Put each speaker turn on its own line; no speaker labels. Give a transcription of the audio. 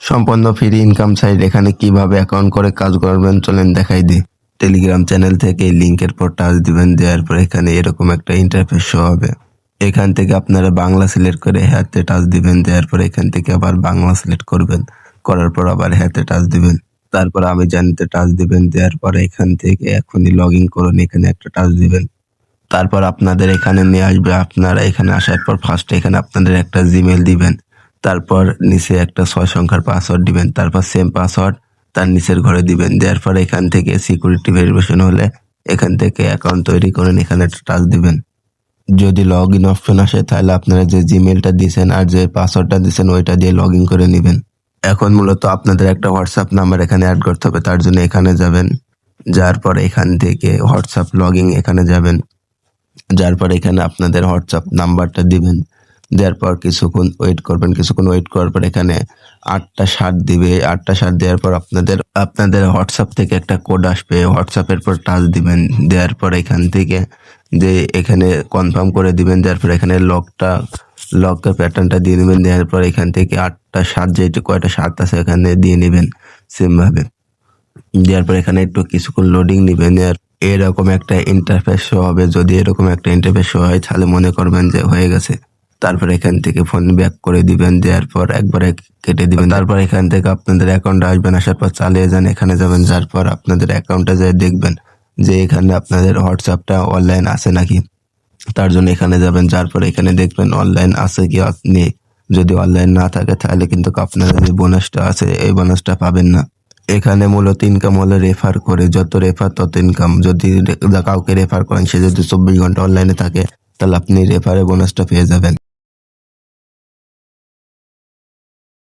সম্পূর্ণ free income site. এখানে কিভাবে অ্যাকাউন্ট করে কাজ করবেন চলেন দেখাই দিই। টেলিগ্রাম চ্যানেল থেকে এই লিঙ্কের পর টাচ দিবেন, দেওয়ার পর এখানে এরকম একটা ইন্টারফেস শো হবে। এখান থেকে আপনারা বাংলা সিলেক্ট করে হ্যাতে টাচ দিবেন, দেওয়ার পর এখান থেকে আবার বাংলা সিলেক্ট করবেন, করার পর আবার হ্যাতে টাচ দিবেন, তারপর আমি জানিতে টাচ দিবেন, দেওয়ার পর এখান থেকে এখনই লগ ইন করুন এখানে একটা টাচ দিবেন। তারপর আপনাদের এখানে নিয়ে আসবে। আপনারা এখানে আসার পর ফার্স্টে এখানে আপনাদের একটা জিমেল দিবেন, তারপর নিচে একটা 6 সংখ্যার পাসওয়ার্ড দিবেন, তারপর সেম পাসওয়ার্ড তার নিচের ঘরে দিবেন। দেওয়ার পর এখান থেকে সিকিউরিটি ভেরিফিকেশন হলে এখান থেকে অ্যাকাউন্ট তৈরি করেন, এখানে একটা টাচ দিবেন। যদি লগ ইন অপশন আসে তাহলে আপনারা যে জিমেলটা দিয়েছেন আর যে পাসওয়ার্ডটা দিয়েছেন ওইটা দিয়ে লগ ইন করে নেবেন। এখন মূলত আপনাদের একটা হোয়াটসঅ্যাপ নাম্বার এখানে অ্যাড করতে হবে, তার জন্য এখানে যাবেন, যার পর এখান থেকে হোয়াটসঅ্যাপ লগ ইন এখানে যাবেন, যার পর এখানে আপনাদের হোয়াটসঅ্যাপ নাম্বারটা দিবেন। দেওয়ার পর কিছুক্ষণ ওয়েট করবেন, কিছুক্ষণ ওয়েট করার পর এখানে 8টা 7 দিবে। 8টা 7 দেওয়ার পর আপনাদের হোয়াটসঅ্যাপ থেকে একটা কোড আসবে, হোয়াটসঅ্যাপের পর টাচ দিবেন। দেওয়ার পর এখান থেকে যে এখানে কনফার্ম করে দিবেন। দেওয়ার পর এখানে লকের প্যাটার্নটা দিয়ে নেবেন। দেওয়ার পর এখান থেকে 8টা 7 যেটা কয়টা 7 আছে এখানে দিয়ে নেবেন সেম ভাবে। দেওয়ার পর এখানে একটু কিছুক্ষণ লোডিং নিবেন। এরকম একটা ইন্টারফেস শো হবে। যদি এরকম একটা ইন্টারফেস শো হয় তাহলে মনে করবেন যে হয়ে গেছে। তারপর এখান থেকে ফোন ব্যাক করে দিবেন, দেওয়ার পর একবারে কেটে দিবেন। তারপর এখান থেকে আপনাদের অ্যাকাউন্টে আসবেন, আসার পর চালিয়ে যান, এখানে যাবেন, যার পর আপনাদের অ্যাকাউন্টে যেয়ে দেখবেন যে এখানে আপনাদের হোয়াটসঅ্যাপটা অনলাইন আছে নাকি। তার জন্য এখানে যাবেন, যার পর এখানে দেখবেন অনলাইন আছে কি নেই। যদি অনলাইন না থাকে তাহলে কিন্তু আপনাদের যে বোনাসটা আছে এই বোনাসটা পাবেন না। এখানে মূলত ইনকাম হলো রেফার করে, যত রেফার তত ইনকাম। যদি কাউকে রেফার করেন সে যদি 24 ঘন্টা অনলাইনে থাকে তাহলে আপনি রেফারে বোনাসটা পেয়ে যাবেন।